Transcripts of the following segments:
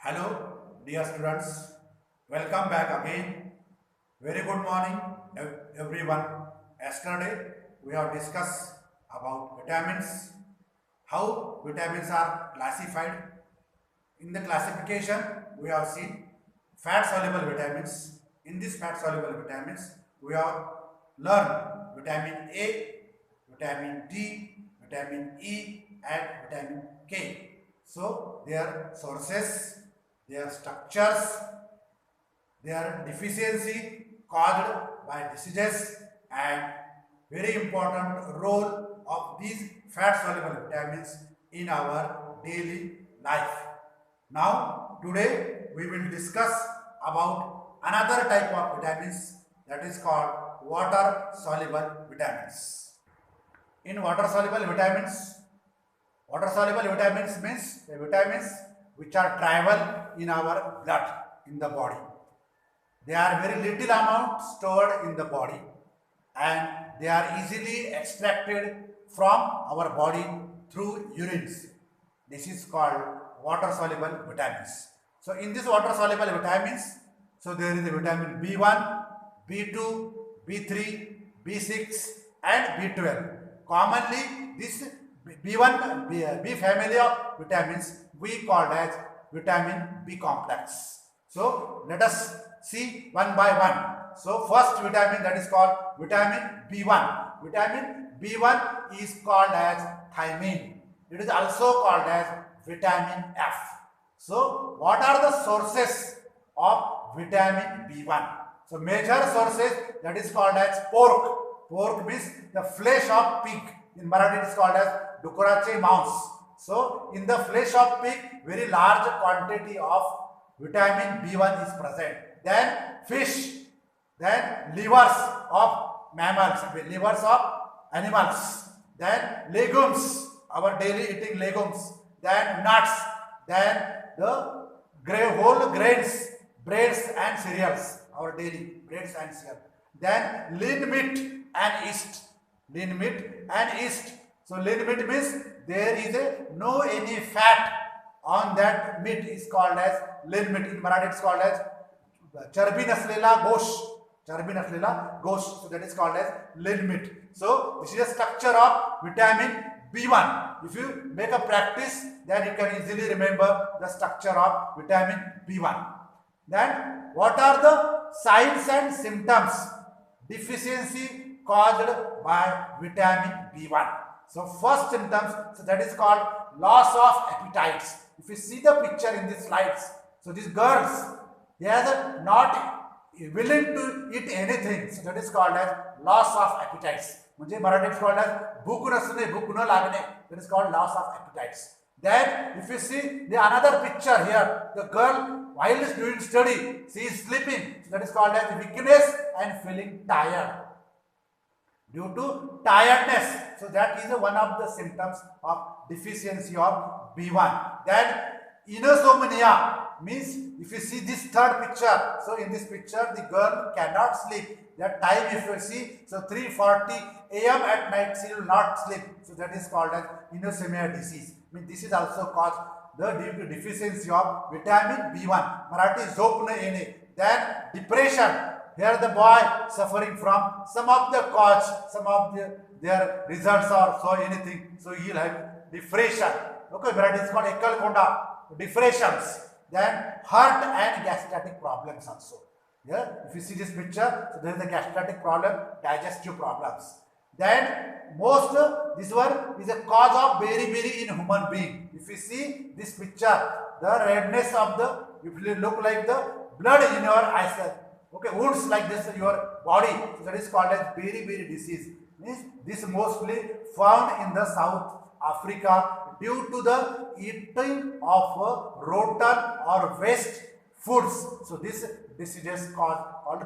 Hello, dear students. Welcome back again. Very good morning, everyone. Yesterday, we have discussed about vitamins, how vitamins are classified. In the classification, we have seen fat soluble vitamins. In these fat soluble vitamins, we have learned vitamin A, vitamin D, vitamin E, and vitamin K. So, their sources, their structures, their deficiency caused by diseases, and very important role of these fat soluble vitamins in our daily life. Now, today we will discuss about another type of vitamins, that is called water soluble vitamins. In water soluble vitamins means the vitamins which are travel in our blood, in the body. They are very little amount stored in the body, and they are easily extracted from our body through urines. This is called water soluble vitamins. So in this water soluble vitamins, so there is a vitamin B1, B2, B3, B6, and B12. Commonly, this B1, B family of vitamins we called as vitamin B complex. So let us see one by one. So first vitamin, that is called vitamin B1. Vitamin B1 is called as thiamine. It is also called as vitamin F. So what are the sources of vitamin B1? So major sources, that is called as pork. Pork means the flesh of pig. In Marathi it is called as dukurache mouse. So in the flesh of pig, very large quantity of vitamin B1 is present. Then fish, then livers of mammals, livers of animals, then legumes, our daily eating legumes, then nuts, then the whole grains, breads and cereals, our daily breads and cereals. Then lean meat and yeast. Lean meat and yeast. So lean meat means there is no any fat on that meat is called as lean meat. In Marathi it's called as चरबी नसलेला गोश. So that is called as lean meat. So this is a structure of vitamin B1. If you make a practice, then you can easily remember the structure of vitamin B1. Then what are the signs and symptoms deficiency caused by vitamin B1? So first symptoms, so that is called loss of appetites. If you see the picture in these slides, so these girls, they are not willing to eat anything. So that is called as loss of appetites. म्हणजे Marathi it's called as भूक नसणे, भूक न लागणे. That is called loss of appetites. Then if you see the another picture here, the girl while is doing study, she is sleeping. So that is called as weakness and feeling tired. Due to tiredness. So that is one of the symptoms of deficiency of B1. Then insomnia means if you see this third picture, so in this picture the girl cannot sleep. That time if you see, so 3:40 a.m. at night she will not sleep. So that is called as insomnia disease. I mean this is also caused due to deficiency of vitamin B1. Marathi झोप न येणे. Then depression. Here the boy suffering from some of the cause, some of their results or so anything. So he will have depression. Okay, but it is called ekal konda, depressions. Then heart and gastric problems also. Yeah, if you see this picture, so there is a gastric problem, digestive problems. Then most this one is a cause of beriberi in human being. If you see this picture, the redness of the, if you look like the blood in your eyes. Okay, wounds like this in your body, so that is called as beriberi disease. Means this mostly found in the South Africa due to the eating of rotten or waste foods. So this disease is called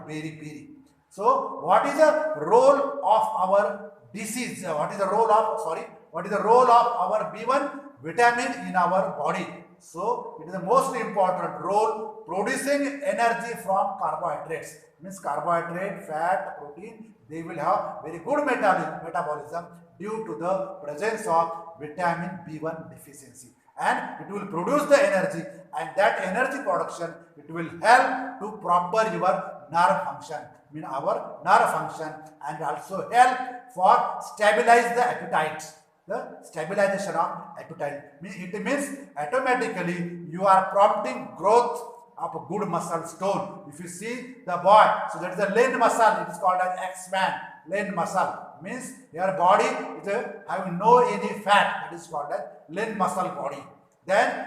beriberi. So what is the role of our disease? What is the role of our B1 vitamin in our body? So it is the most important role producing energy from carbohydrates. Means carbohydrate, fat, protein, they will have very good metabolism due to the presence of vitamin B1 deficiency. And it will produce the energy, and that energy production, it will help to proper your nerve function, mean our nerve function, and also help for stabilize the appetite, the stabilization of appetite. It means automatically you are prompting growth of a good muscle tone. If you see the boy, so that is the lean muscle, it is called as X-man, lean muscle. Means your body is having no any fat, it is called as lean muscle body. Then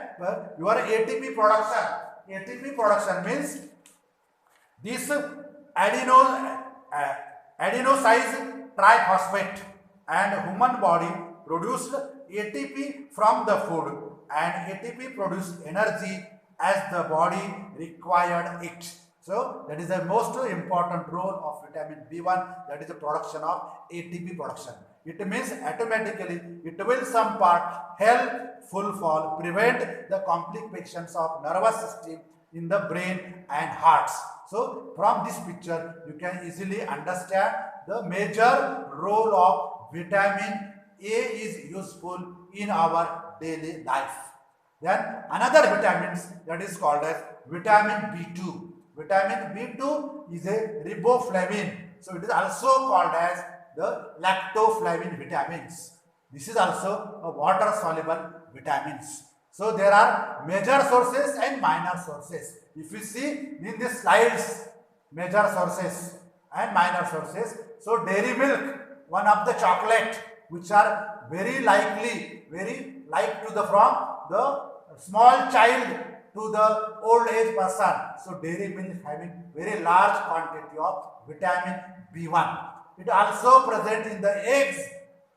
your ATP production means this adenosine triphosphate, and human body produced ATP from the food, and ATP produced energy as the body required it. So that is the most important role of vitamin B1, that is the production of ATP production. It means automatically it will some part help fulfill, prevent the complications of nervous system in the brain and hearts. So from this picture you can easily understand the major role of vitamin A is useful in our daily life. Then another vitamins, that is called as vitamin B2. Vitamin B2 is a riboflavin. So it is also called as the lactoflavin vitamins. This is also a water soluble vitamins. So there are major sources and minor sources. If you see in these slides, major sources and minor sources. So dairy milk, one of the chocolate which are very likely, very like to the from the small child to the old age person. So dairy milk having very large quantity of vitamin B1. It also present in the eggs,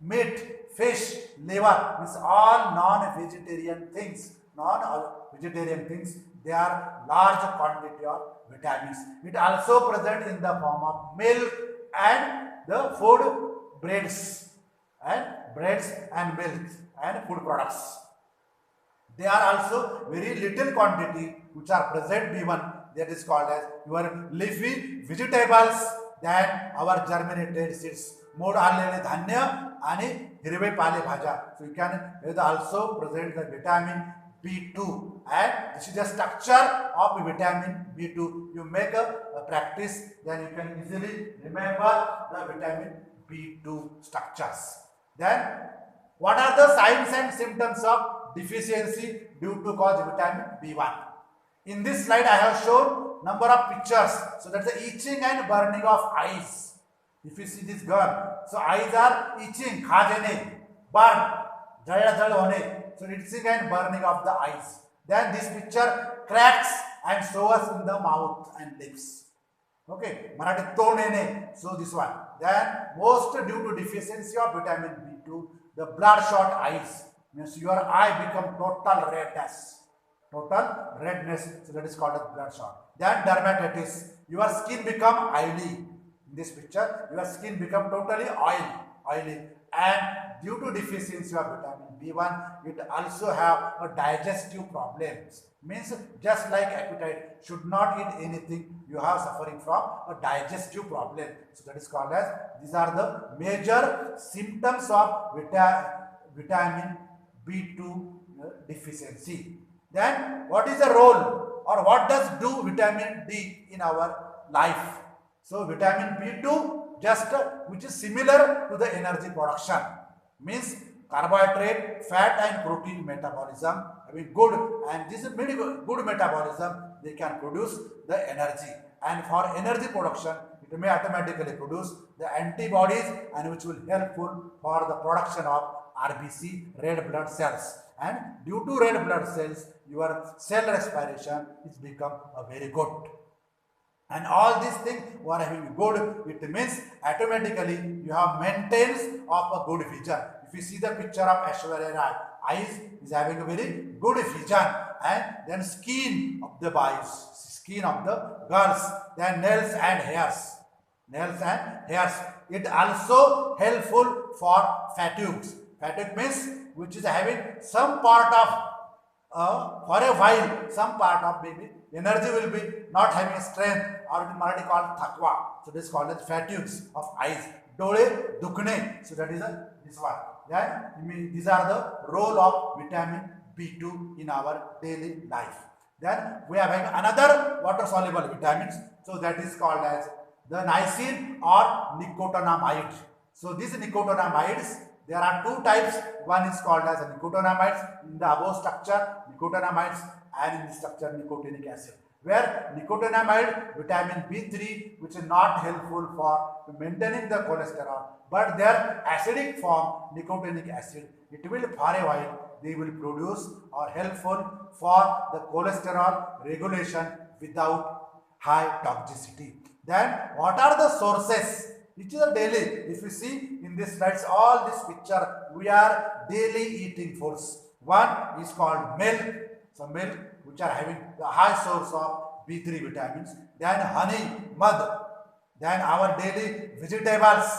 meat, fish, liver, means all non-vegetarian things. Non-vegetarian things, they are large quantity of vitamins. It also present in the form of milk and the food breads and milk and food products. They are also very little quantity which are present B1, that is called as your leafy vegetables, than our germinated seeds. Mode आलेले धान्य आणि हिरवे पालेभाज्या. So you can also present the vitamin B2, and this is the structure of vitamin B2. You make a practice, then you can easily remember the vitamin B2 structures. Then what are the signs and symptoms of deficiency due to cause vitamin B1? In this slide I have shown number of pictures. So that's the itching and burning of eyes. If you see this girl, so eyes are itching, khajene, burn, jal hone. So itching and burning of the eyes. Then this picture, cracks and sores in the mouth and lips. Okay, Marathi tonene. So this one. Then most due to deficiency of vitamin B2, the bloodshot eyes, means your eye become total redness. Total redness, so that is called as bloodshot. Then dermatitis, your skin become oily. In this picture, your skin become totally oily, and due to deficiency of vitamin B1, it also have a digestive problems. Means just like appetite, should not eat anything, you have suffering from a digestive problem. So that is called as, these are the major symptoms of vitamin B2 deficiency. Then what is the role, or what does do vitamin D in our life? So vitamin B2 just which is similar to the energy production, means carbohydrate, fat and protein metabolism having good, and this is very good metabolism, they can produce the energy, and for energy production it may automatically produce the antibodies, and which will helpful for the production of RBC, red blood cells, and due to red blood cells your cell respiration is become very good. And all these things were having good, it means automatically you have maintenance of a good vision. If you see the picture of Aishwarya Rai, eyes is having a very good vision, and then skin of the boys, skin of the girls, then nails and hairs. It also helpful for fatigues. Fatigue means which is having some part of for a while, some part of maybe energy will be not having strength, or in Marathi called thakwa. So this is called as fatigues of eyes. Dole dukhne. So that is this one. Then these are the role of vitamin B2 in our daily life. Then we are having another water soluble vitamins. So that is called as the niacin or nicotinamide. So these nicotinamides, there are two types. One is called as nicotinamides in the above structure, nicotinamides, and in the structure nicotinic acid. Where nicotinamide vitamin B3, which is not helpful for maintaining the cholesterol, but their acidic form nicotinic acid, it will for a while they will produce or helpful for the cholesterol regulation without high toxicity. Then what are the sources? It is a daily. If you see in this slides, all this picture, we are daily eating foods. One is called milk. So milk, which are having the high source of B3 vitamins. Then honey, mud. Then our daily vegetables.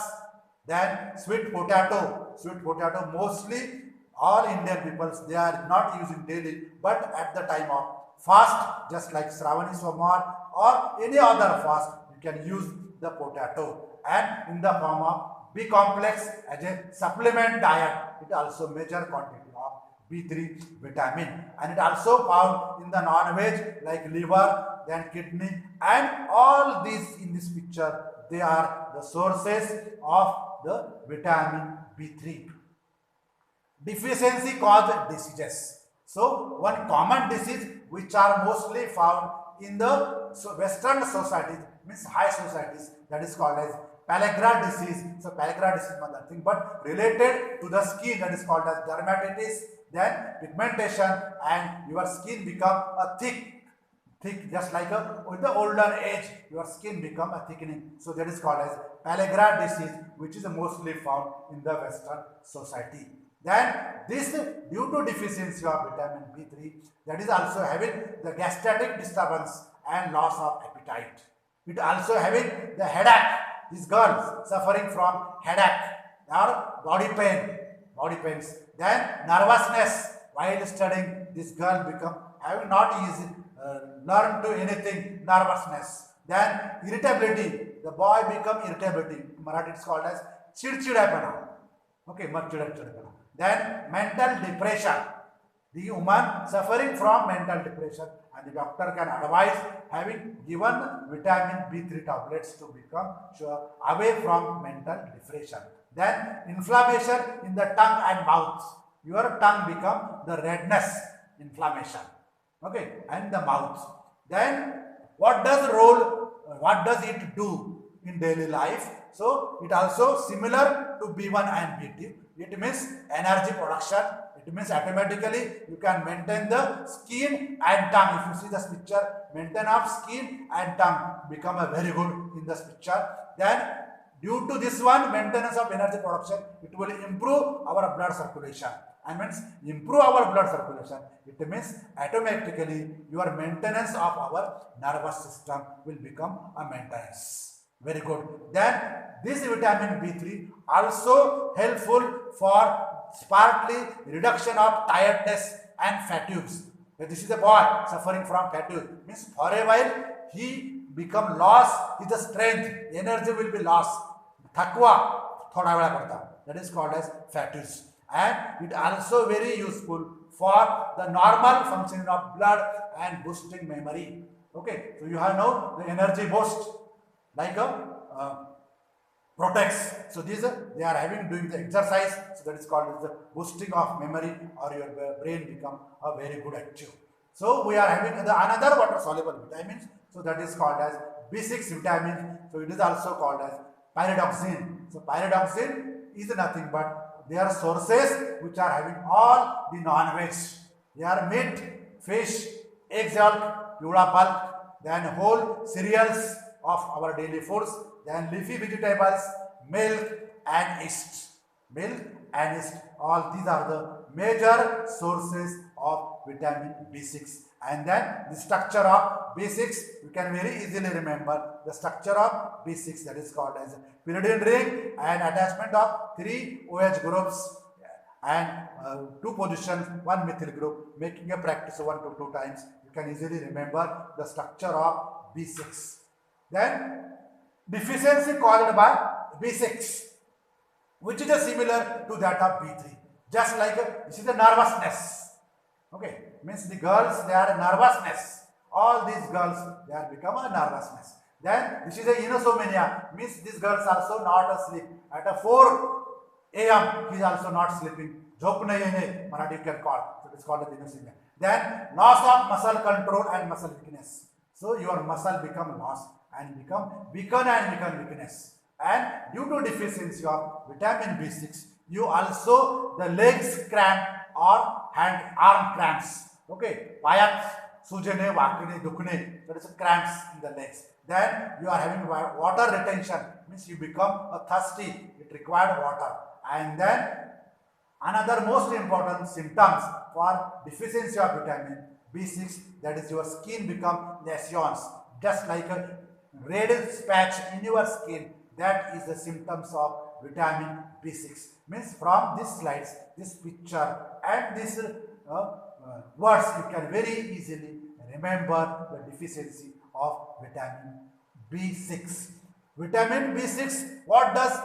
Then sweet potato. Sweet potato, mostly all Indian peoples, they are not using daily, but at the time of fast, just like Shravani Somar or any other fast, you can use the potato. And in the form of B complex as a supplement diet, it also major quantity of B3 vitamin, and it also found in the non-veg like liver, then kidney, and all these in this picture, they are the sources of the vitamin B3. Deficiency caused diseases. So one common disease which are mostly found in the Western societies, means high societies, that is called as pellagra disease. So pellagra disease is nothing but related to the skin, that is called as dermatitis, then pigmentation, and your skin become a thick, just like with the older age your skin become a thickening. So that is called as pellagra disease, which is mostly found in the Western society. Then this, due to deficiency of vitamin B3, that is also having the gastric disturbance and loss of appetite. It also having the headache. These girls suffering from headache or body pains. Then nervousness while studying. This girl become having not easy learn to anything, nervousness. Then irritability. The boy become irritability. In Marathi it's called as chidchidapana. Okay, chidchidapana. Then mental depression. The woman suffering from mental depression, and the doctor can advise having given vitamin B3 tablets to become away from mental depression. Then inflammation in the tongue and mouth. Your tongue become the redness, inflammation. Okay, and the mouth. Then what does it do in daily life? So it also similar to B1 and B2. It means energy production. It means automatically you can maintain the skin and tongue. If you see this picture, maintain of skin and tongue become a very good in this picture. Then due to this one, maintenance of energy production, it will improve our blood circulation. And means improve our blood circulation. It means automatically your maintenance of our nervous system will become a maintenance. Very good. Then this vitamin B3 also helpful for partly reduction of tiredness and fatigue. This is a boy suffering from fatigue. Means for a while he become lost his strength, energy will be lost. Thakwa thoda vela padta. That is called as fatigue. And it also very useful for the normal functioning of blood and boosting memory. Okay, so you have now the energy boost like a protects. So these they are having doing the exercise. So that is called the boosting of memory, or your brain become a very good active. So we are having another water soluble vitamins. So that is called as B6 vitamin. So it is also called as pyridoxine. So pyridoxine is nothing but they are sources which are having all the non-veg. They are meat, fish, egg yolk, pura bulk, then whole cereals of our daily foods, then leafy vegetables, milk and yeast. Milk and yeast, all these are the major sources of vitamin B6. And then the structure of B6, you can very easily remember the structure of B6, that is called as pyridine ring and attachment of 3 OH groups and 2 positions, 1 methyl group, making a practice 1 to 2 times. You can easily remember the structure of B6. Then deficiency caused by B6, which is similar to that of B3. Just like this is the nervousness. Okay, means the girls, they are nervousness. All these girls, they are become a nervousness. Then this is a inosomnia, means these girls also not asleep. At a 4 a.m. he is also not sleeping. Jhop nahi hai, Marathi you can call. So it is called as inosomnia. Then loss of muscle control and muscle weakness. So your muscle become lost and become weaken and become weakness. And due to deficiency of vitamin B6, you also the legs cramp or hand arm cramps. Okay, payat sujene vakne dukne, that is cramps in the legs. Then you are having water retention, means you become a thirsty, it required water. And then another most important symptoms for deficiency of vitamin B6, that is your skin become lesions, just like a red patch in your skin. That is the symptoms of vitamin B6. Means from this slides, this picture and this words, you can very easily remember the deficiency of vitamin B6. Vitamin B6, what does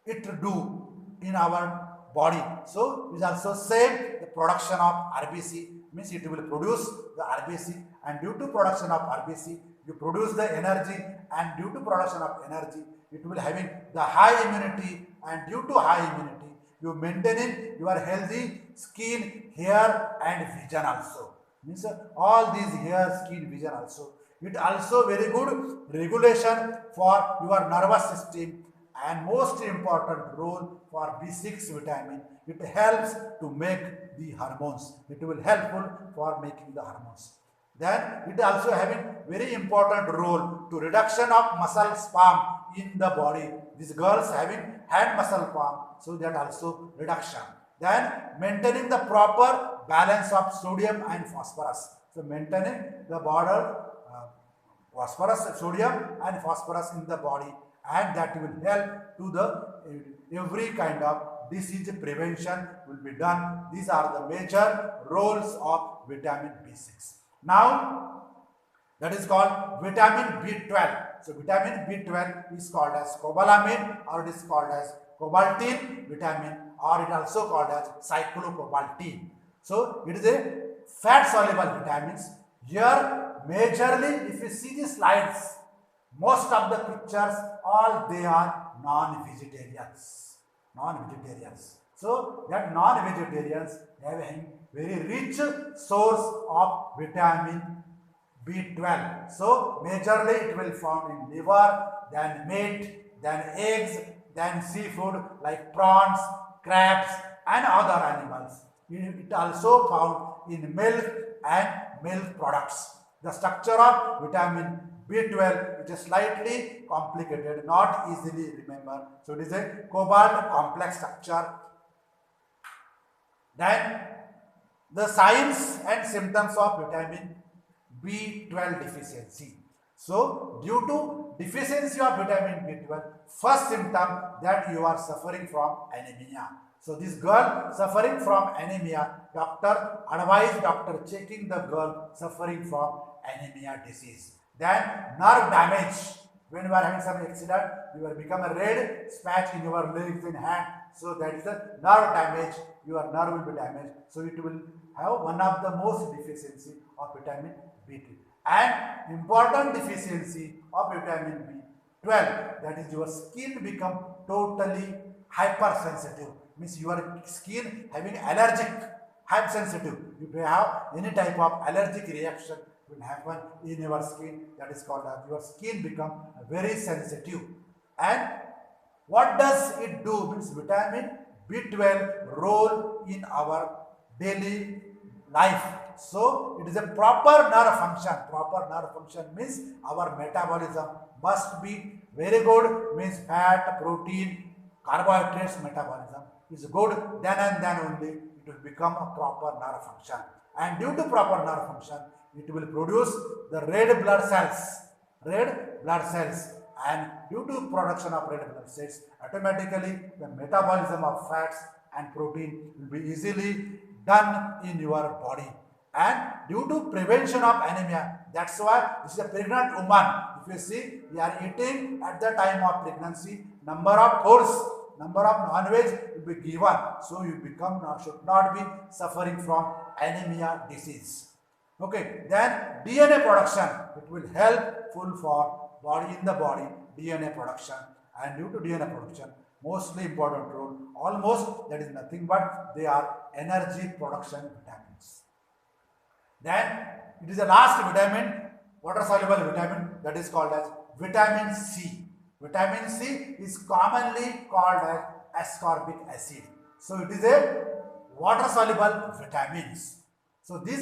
it do in our body? So it is also same the production of RBC, means it will produce the RBC, and due to production of RBC you produce the energy, and due to production of energy it will having the high immunity, and due to high immunity you maintaining your healthy skin, hair and vision also. Means all these hair, skin, vision also. It also very good regulation for your nervous system, and most important role for B6 vitamin. It helps to make the hormones. It will helpful for making the hormones. Then it also having very important role to reduction of muscle spasm in the body. These girls having hand muscle spasm, so that also reduction. Then maintaining the proper balance of sodium and phosphorus. So maintaining the border phosphorus, sodium and phosphorus in the body, and that will help to the every kind of disease prevention will be done. These are the major roles of vitamin B6. Now that is called vitamin B12. So vitamin B12 is called as cobalamin, or it is called as cobaltine vitamin, or it also called as cyclocobaltine. So it is a fat soluble vitamins. Here majorly, if you see the slides, most of the pictures, all they are non-vegetarians. Non-vegetarians. So that non-vegetarians have a very rich source of vitamin B12. So majorly it will found in liver, then meat, then eggs, then seafood like prawns, crabs and other animals. It also found in milk and milk products. The structure of vitamin B12 is slightly complicated, not easily remember. So it is a cobalt complex structure. Then the signs and symptoms of vitamin B12 deficiency. So due to deficiency of vitamin B12, first symptom that you are suffering from anemia. So this girl suffering from anemia, doctor advise doctor checking the girl suffering from anemia disease. Then nerve damage. When you are having some accident, you will become a red patch in your legs and hand. So that is a nerve damage. Your nerve will be damaged. So it will have one of the most deficiency of vitamin B2. And important deficiency of vitamin B12, that is your skin become totally hypersensitive. Means your skin having allergic, hypersensitive. If you have any type of allergic reaction will happen in your skin, that is called as your skin become very sensitive. And what does it do? Means vitamin B12 role in our daily life. So it is a proper nerve function. Proper nerve function means our metabolism must be very good, means fat, protein, carbohydrates metabolism is good, then and then only it will become a proper nerve function. And due to proper nerve function, it will produce the red blood cells. Red blood cells. And due to production of red blood cells, automatically the metabolism of fats and protein will be easily done in your body. And due to prevention of anemia, that's why this is a pregnant woman. If you see, we are eating at the time of pregnancy, number of foods number of non-veg will be given. So you should not be suffering from anemia disease. Okay, then DNA production, it will helpful for body in the body, DNA production, and due to DNA production, mostly important role, almost that is nothing but they are energy production vitamins. Then it is the last vitamin, water soluble vitamin, that is called as vitamin C. Vitamin C is commonly called as ascorbic acid. So it is a water soluble vitamins. So this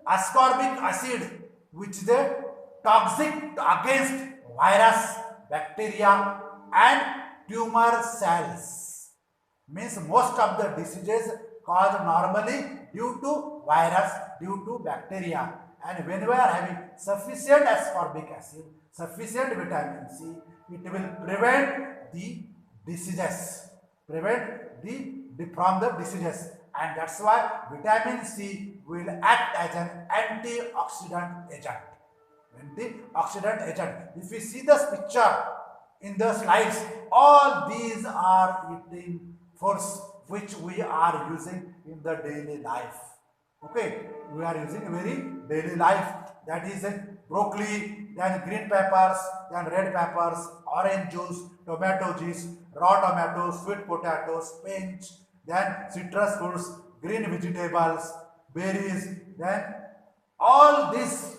ascorbic acid, which is a toxic against virus, bacteria and tumor cells. Means most of the diseases caused normally due to virus, due to bacteria. And when we are having sufficient ascorbic acid, sufficient vitamin C, it will prevent the diseases, from the diseases. And that's why vitamin C will act as an antioxidant agent. Antioxidant agent. If you see this picture in the slides, all these are eating foods which we are using in the daily life. Okay, we are using very daily life. That is broccoli, then green peppers, then red peppers, orange juice, tomato juice, raw tomatoes, sweet potatoes, spinach, then citrus fruits, green vegetables, berries, then all this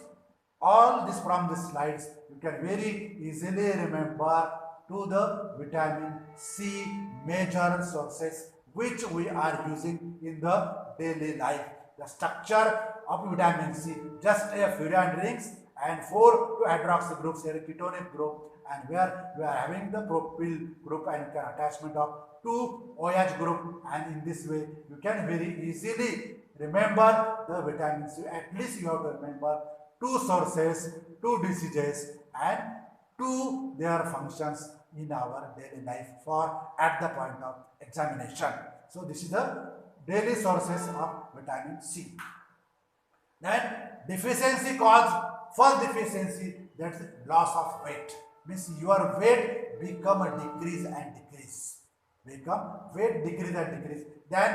from the slides you can very easily remember to the vitamin C major sources which we are using in the daily life. The structure of vitamin C, just a furan rings and 4 hydroxy groups, a ketonic group, and where we are having the propyl group and attachment of 2 OH group, and in this way you can very easily remember the vitamin C. At least you have to remember 2 sources, 2 diseases and 2 their functions in our daily life for at the point of examination. So this is the daily sources of vitamin C. Then deficiency cause, first deficiency, that's loss of weight. Means your weight become a decrease and decrease. Then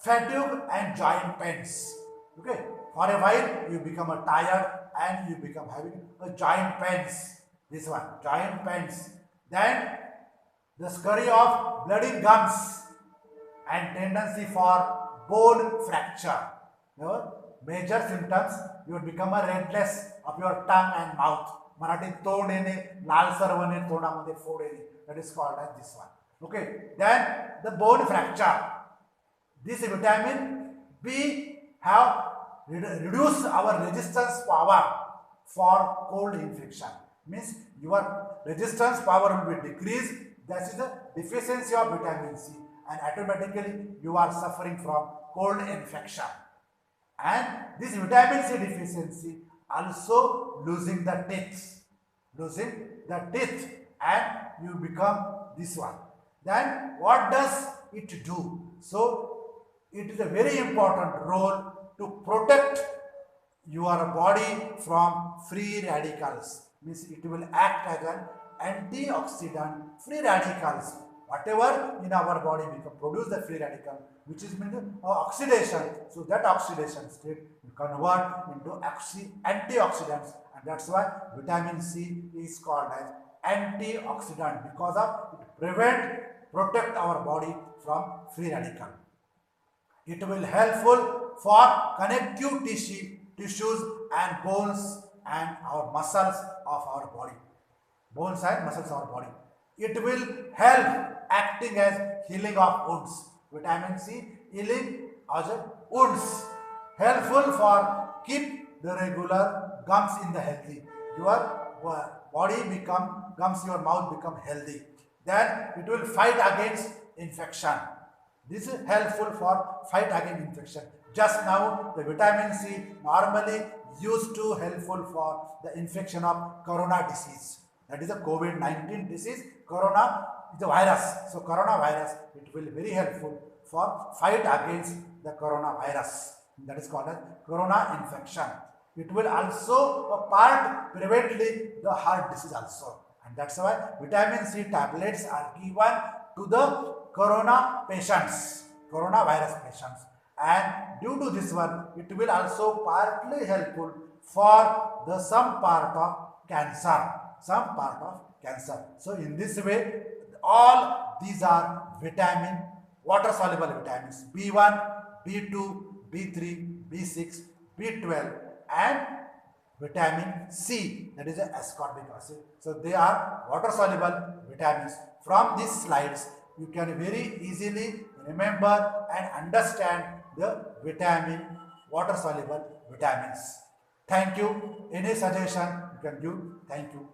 fatigue and joint pains. Okay, for a while you become a tired and you become having a joint pains. This one, joint pains. Then the scurry of bloody gums and tendency for bone fracture. Your major symptoms, you will become a redness of your tongue and mouth. Marathi तोंड येणे, लालसर होणे, तोंडामध्ये फोड येणे. That is called as this one. Okay. Then the bone fracture. This vitamin B have reduce our resistance power for cold infection. Means your resistance power will be decreased. That is the deficiency of vitamin C, and automatically you are suffering from cold infection. And this vitamin C deficiency also losing the teeth, and you become this one. Then what does it do? So it is a very important role to protect your body from free radicals. Means it will act as an antioxidant. Free radicals, whatever in our body we can produce the free radical, which is means oxidation. So that oxidation state will convert into antioxidants, and that's why vitamin C is called as antioxidant, because of it protect our body from free radical. It will helpful for connective tissues and bones and our muscles of our body. Bones and muscles of our body. It will help acting as healing of wounds. Vitamin C healing as wounds. Helpful for keep the regular gums in the healthy. Your body gums, your mouth become healthy. Then it will fight against infection. This is helpful for fight against infection. Just now the vitamin C normally used to helpful for the infection of corona disease. That is a COVID-19 disease. Corona is a virus. So coronavirus, it will be very helpful for fight against the coronavirus. That is called as corona infection. It will also prevent the heart disease also. And that's why vitamin C tablets are given to the coronavirus patients. And due to this one, it will also partly helpful for the some part of cancer. So in this way, all these are water soluble vitamins B1, B2, B3, B6, B12, and vitamin C, that is ascorbic acid. So they are water soluble vitamins. From these slides, you can very easily remember and understand the water soluble vitamins. Thank you. Any suggestion you can give. Thank you.